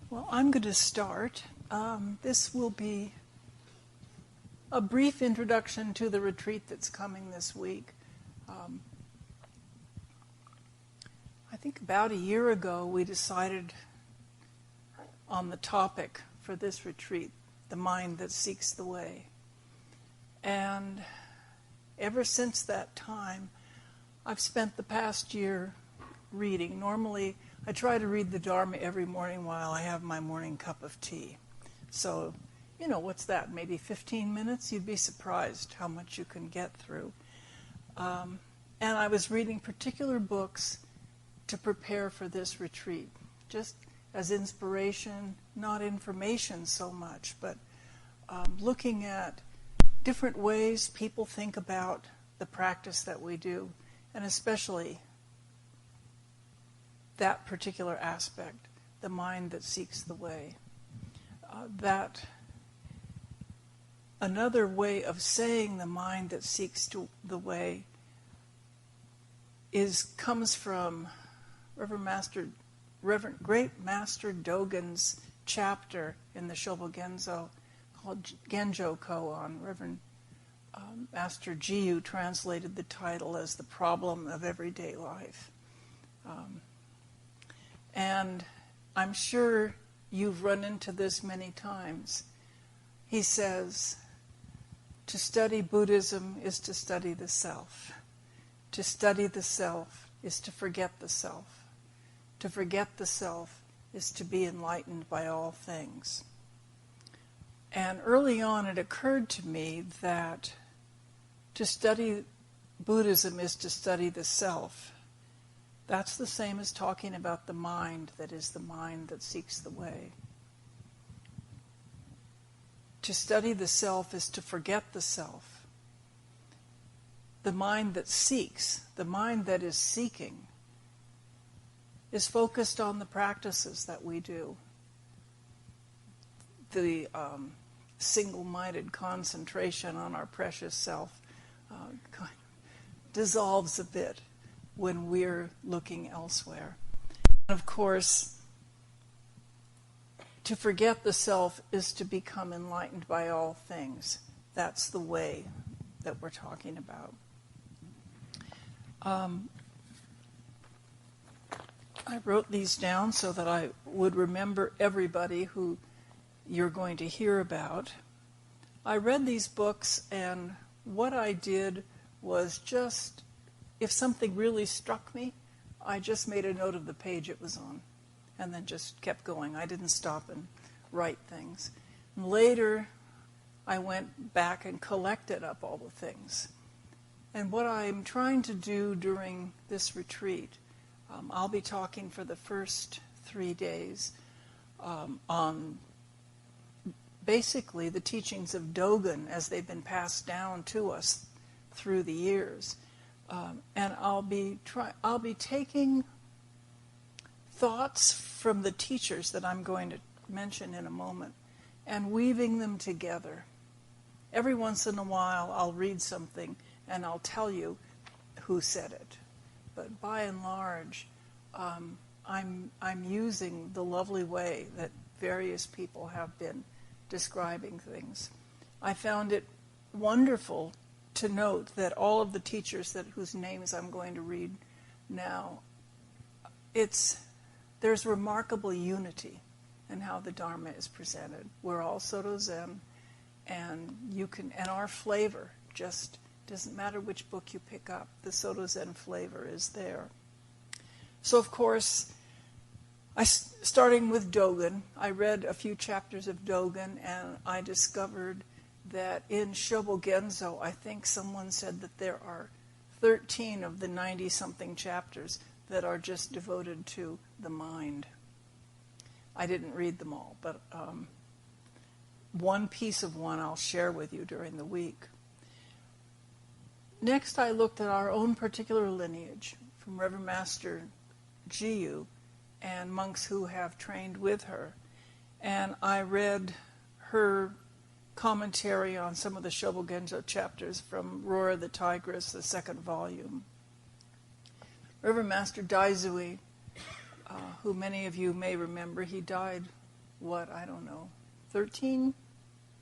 Well, I'm going to start. This will be a brief introduction to the retreat that's coming this week. I think about a year ago we decided on the topic for this retreat, the mind that seeks the way. And ever since that time, I've spent the past year reading. Normally, I try to read the Dharma every morning while I have my morning cup of tea. So, what's that? Maybe 15 minutes? You'd be surprised how much you can get through. And I was reading particular books to prepare for this retreat, just as inspiration, not information so much, but looking at different ways people think about the practice that we do, and especially that particular aspect, the mind that seeks the way. That another way of saying the mind that seeks the way comes from Reverend Great Master Dogen's chapter in the Shobogenzo called Genjo Koan. Reverend Master Jiyu translated the title as The Problem of Everyday Life. And I'm sure you've run into this many times. He says, to study Buddhism is to study the self. To study the self is to forget the self. To forget the self is to be enlightened by all things. And early on it occurred to me that to study Buddhism is to study the self. That's the same as talking about the mind that is the mind that seeks the way. To study the self is to forget the self. The mind that seeks, the mind that is seeking, is focused on the practices that we do. The single-minded concentration on our precious self kind of dissolves a bit when we're looking elsewhere. And of course, to forget the self is to become enlightened by all things. That's the way that we're talking about. I wrote these down so that I would remember everybody who you're going to hear about. I read these books, and what I did was just, if something really struck me, I just made a note of the page it was on and then just kept going. I didn't stop and write things. And later, I went back and collected up all the things. And what I'm trying to do during this retreat, I'll be talking for the first 3 days on basically the teachings of Dogen as they've been passed down to us through the years. And I'll be taking thoughts from the teachers that I'm going to mention in a moment and weaving them together. Every once in a while I'll read something and I'll tell you who said it. But by and large, I'm using the lovely way that various people have been describing things. I found it wonderful to note that all of the teachers whose names I'm going to read now, there's remarkable unity in how the Dharma is presented. We're all Soto Zen, and our flavor just doesn't matter which book you pick up. The Soto Zen flavor is there. So of course, starting with Dogen, I read a few chapters of Dogen, and I discovered that in Shobogenzo, I think someone said that there are 13 of the 90-something chapters that are just devoted to the mind. I didn't read them all, but one piece of one I'll share with you during the week. Next, I looked at our own particular lineage from Reverend Master Jiyu and monks who have trained with her. And I read her commentary on some of the Shobogenzo chapters from Roar of the Tigris, the second volume. Reverend Master Daizui, who many of you may remember, he died I don't know, 13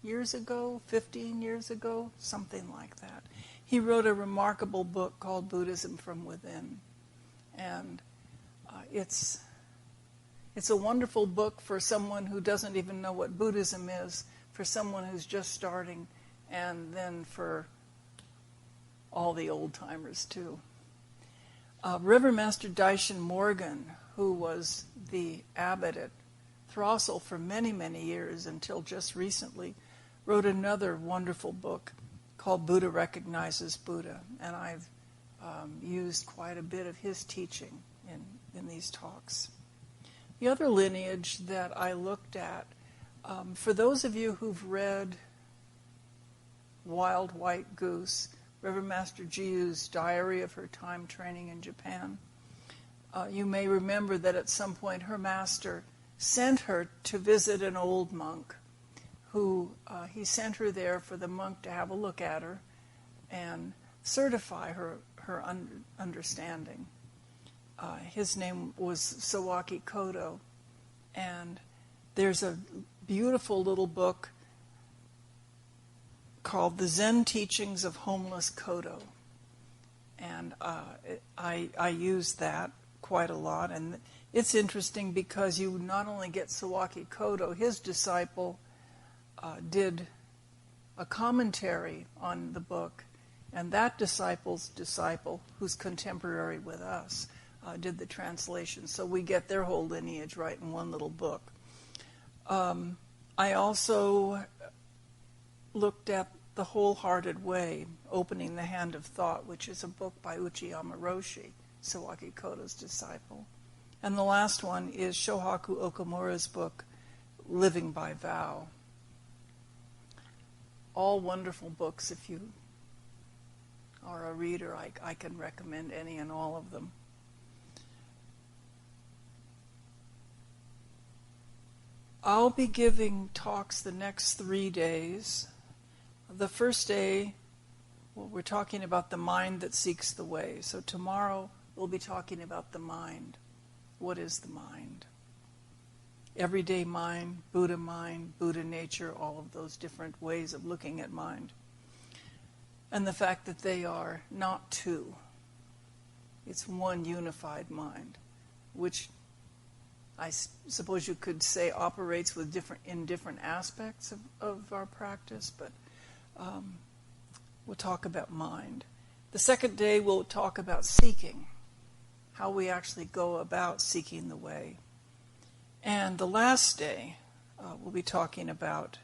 years ago, 15 years ago, something like that. He wrote a remarkable book called Buddhism from Within. And it's a wonderful book for someone who doesn't even know what Buddhism is, for someone who's just starting, and then for all the old-timers too. Reverend Master Daishin Morgan, who was the abbot at Throstle for many, many years until just recently, wrote another wonderful book called Buddha Recognizes Buddha, and I've used quite a bit of his teaching in these talks. The other lineage that I looked at, for those of you who've read Wild White Goose, Reverend Master Jiyu's diary of her time training in Japan, you may remember that at some point her master sent her to visit an old monk who he sent her there for the monk to have a look at her and certify her understanding. His name was Sawaki Kodo, and there's a beautiful little book called The Zen Teachings of Homeless Kodo, and I use that quite a lot, and it's interesting because you not only get Sawaki Kodo, his disciple did a commentary on the book, and that disciple's disciple, who's contemporary with us, did the translation. So we get their whole lineage right in one little book. I also looked at The Wholehearted Way, Opening the Hand of Thought, which is a book by Uchiyama Roshi, Sawaki Kodo's disciple. And the last one is Shohaku Okamura's book, Living by Vow. All wonderful books. If you are a reader, I can recommend any and all of them. I'll be giving talks the next 3 days. The first day, we're talking about the mind that seeks the way. So tomorrow, we'll be talking about the mind. What is the mind? Everyday mind, Buddha nature, all of those different ways of looking at mind. And the fact that they are not two. It's one unified mind, which I suppose you could say operates with in different aspects of our practice, but we'll talk about mind. The second day we'll talk about seeking, how we actually go about seeking the way. And the last day we'll be talking about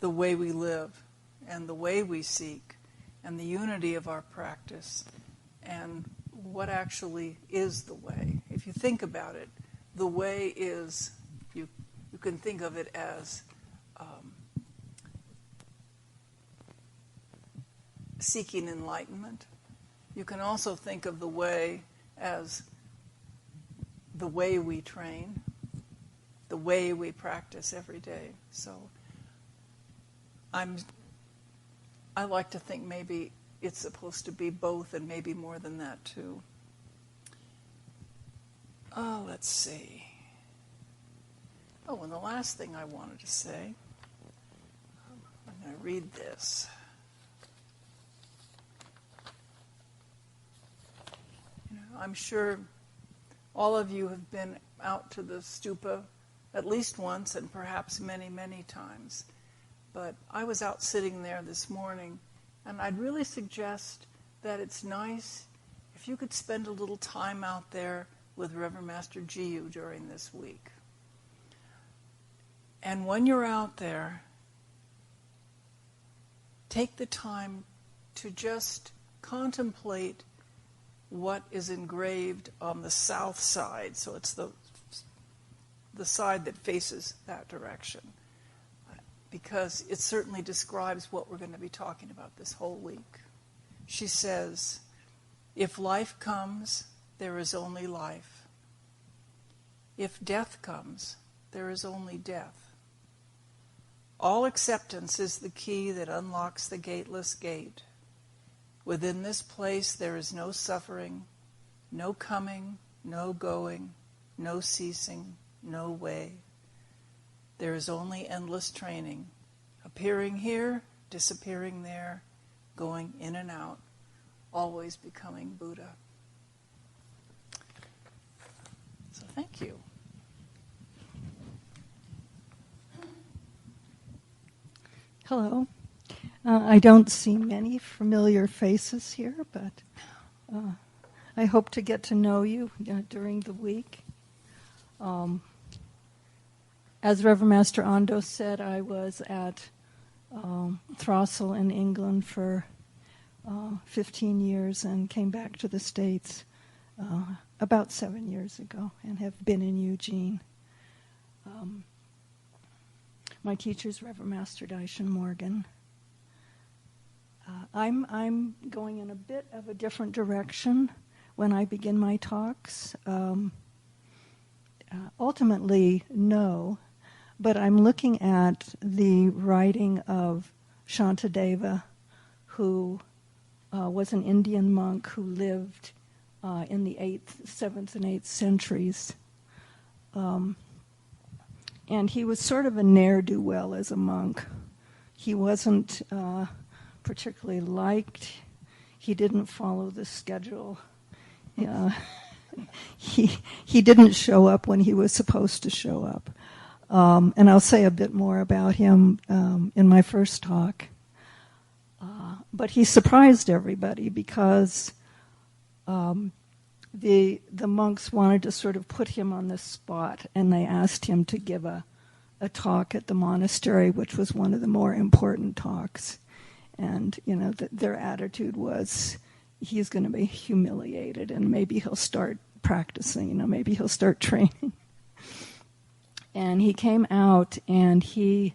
the way we live and the way we seek and the unity of our practice and what actually is the way. If you think about it, the way is, you can think of it as seeking enlightenment. You can also think of the way as the way we train, the way we practice every day. So I like to think maybe it's supposed to be both and maybe more than that too. Let's see. And the last thing I wanted to say, I'm going to read this. I'm sure all of you have been out to the stupa at least once and perhaps many, many times. But I was out sitting there this morning, and I'd really suggest that it's nice if you could spend a little time out there with Reverend Master Jiyu during this week. And when you're out there, take the time to just contemplate what is engraved on the south side. So it's the side that faces that direction, because it certainly describes what we're going to be talking about this whole week. She says, if life comes, there is only life. If death comes, there is only death. All acceptance is the key that unlocks the gateless gate. Within this place there is no suffering, no coming, no going, no ceasing, no way. there is only endless training, appearing here, disappearing there, going in and out, always becoming Buddha. So thank you. Hello. I don't see many familiar faces here, but I hope to get to know you during the week. As Reverend Master Ando said, I was at Throstle in England for 15 years and came back to the States about 7 years ago and have been in Eugene. My teacher's Reverend Master Daishin Morgan. I'm going in a bit of a different direction when I begin my talks. Ultimately, no, but I'm looking at the writing of Shantideva, who was an Indian monk who lived in the 7th and 8th centuries. And he was sort of a ne'er-do-well as a monk. He wasn't particularly liked. He didn't follow the schedule. He didn't show up when he was supposed to show up. And I'll say a bit more about him in my first talk. But he surprised everybody because the monks wanted to sort of put him on the spot, and they asked him to give a talk at the monastery, which was one of the more important talks. And, their attitude was, he's going to be humiliated, and maybe he'll start practicing, maybe he'll start training. And he came out, and he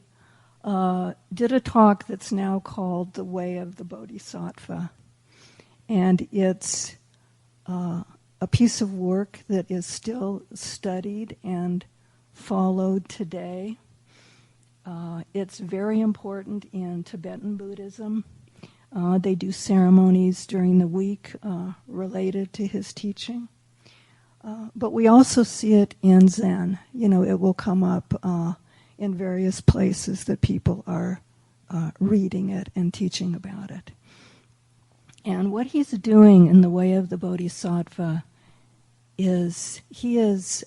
did a talk that's now called The Way of the Bodhisattva. And it's a piece of work that is still studied and followed today. It's very important in Tibetan Buddhism. They do ceremonies during the week related to his teaching. But we also see it in Zen. It will come up in various places that people are reading it and teaching about it. And what he's doing in the Way of the Bodhisattva is he is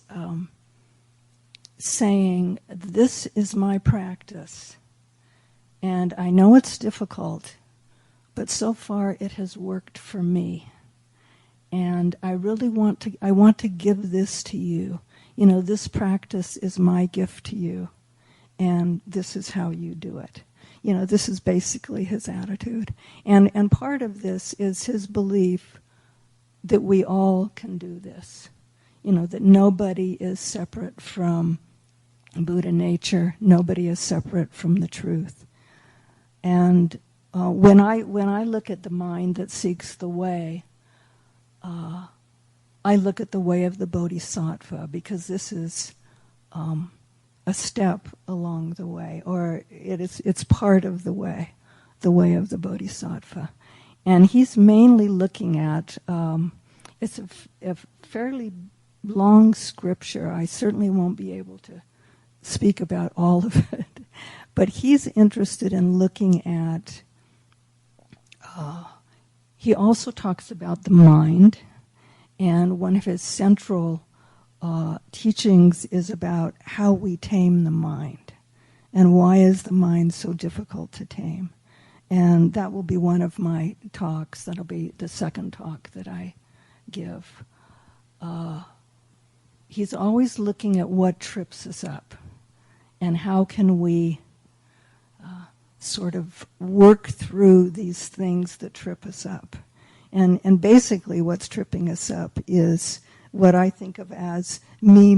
saying, this is my practice, and I know it's difficult, but so far it has worked for me. And I really want to give this to you. This practice is my gift to you, and this is how you do it. This is basically his attitude. And part of this is his belief that we all can do this. That nobody is separate from Buddha nature. Nobody is separate from the truth. And when I look at the mind that seeks the way, I look at the way of the Bodhisattva, because this is a step along the way, or it's part of the way of the Bodhisattva. And he's mainly looking at, it's a fairly long scripture. I certainly won't be able to speak about all of it, but he's interested in looking at, he also talks about the mind, and one of his central teachings is about how we tame the mind, and why is the mind so difficult to tame. And that will be one of my talks. That'll be the second talk that I give. He's always looking at what trips us up, and how can we sort of work through these things that trip us up. And basically what's tripping us up is what I think of as me.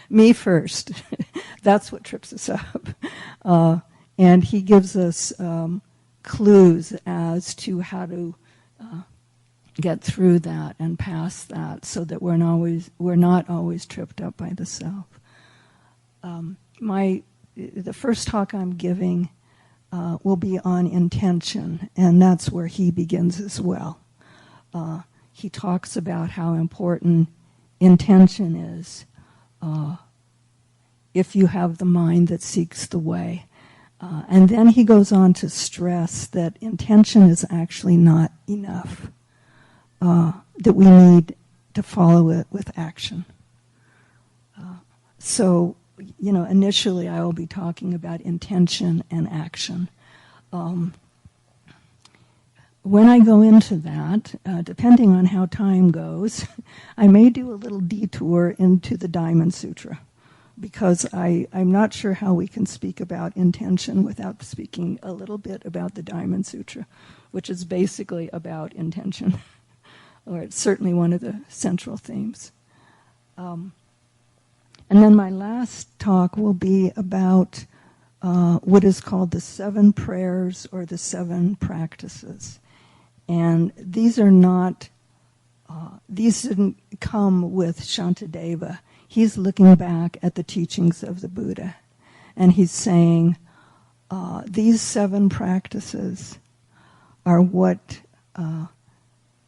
Me first. That's what trips us up. And he gives us clues as to how to get through that and past that, so that we're not always tripped up by the self. The first talk I'm giving will be on intention, and that's where he begins as well. He talks about how important intention is if you have the mind that seeks the way. And then he goes on to stress that intention is actually not enough, that we need to follow it with action. So, initially I will be talking about intention and action. When I go into that, depending on how time goes, I may do a little detour into the Diamond Sutra, because I'm not sure how we can speak about intention without speaking a little bit about the Diamond Sutra, which is basically about intention, or it's certainly one of the central themes. And then my last talk will be about what is called the 7 prayers or the 7 practices. And these are not, these didn't come with Shantideva. He's looking back at the teachings of the Buddha. And he's saying, these 7 practices are what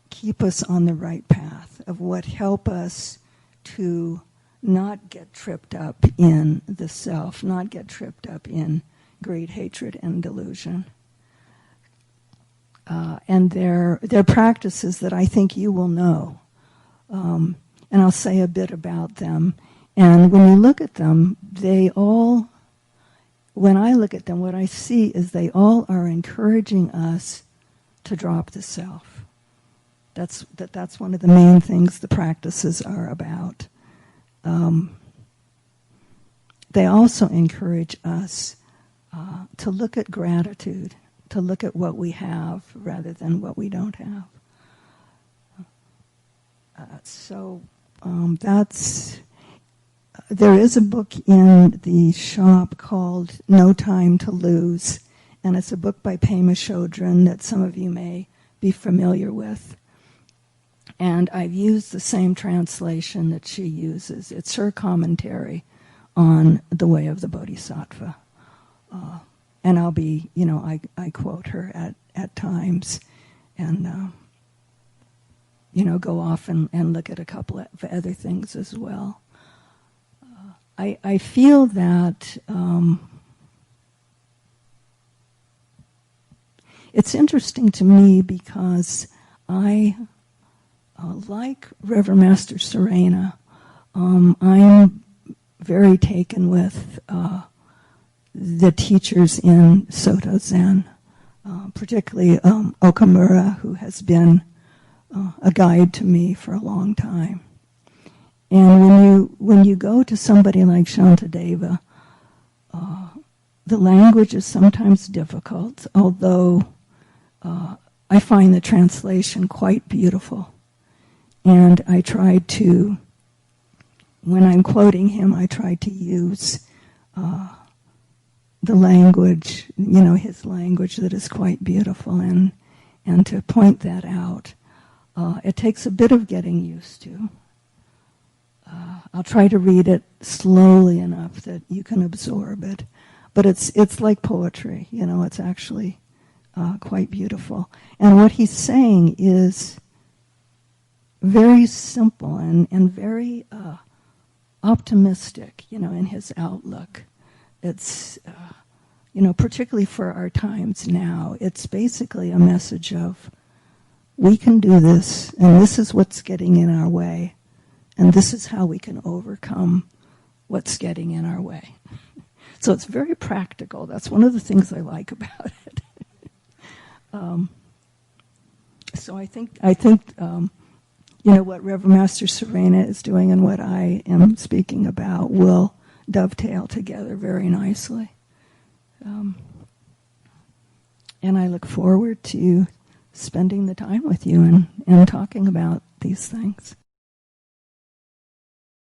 keep us on the right path, of what help us to not get tripped up in the self, not get tripped up in greed, hatred, and delusion. And they're practices that I think you will know. And I'll say a bit about them. And when you look at them, when I look at them, what I see is they all are encouraging us to drop the self. That's one of the main things the practices are about. They also encourage us to look at gratitude, to look at what we have rather than what we don't have. There is a book in the shop called No Time to Lose, and it's a book by Pema Chodron that some of you may be familiar with. And I've used the same translation that she uses. It's her commentary on the way of the Bodhisattva. And I'll be, I quote her at times and, go off and look at a couple of other things as well. I feel that it's interesting to me because I, like Reverend Master Serene, I'm very taken with the teachers in Soto Zen, particularly Okamura, who has been a guide to me for a long time. And when you go to somebody like Shantideva, the language is sometimes difficult, although I find the translation quite beautiful. And I try to, when I'm quoting him, I try to use the language, his language that is quite beautiful, and to point that out. It takes a bit of getting used to. I'll try to read it slowly enough that you can absorb it. But it's like poetry, it's actually quite beautiful. And what he's saying is very simple and very optimistic, in his outlook. It's, particularly for our times now, it's basically a message of, we can do this, and this is what's getting in our way, and this is how we can overcome what's getting in our way. So it's very practical. That's one of the things I like about it. So I think what Reverend Master Serene is doing and what I am speaking about will dovetail together very nicely. And I look forward to spending the time with you and talking about these things.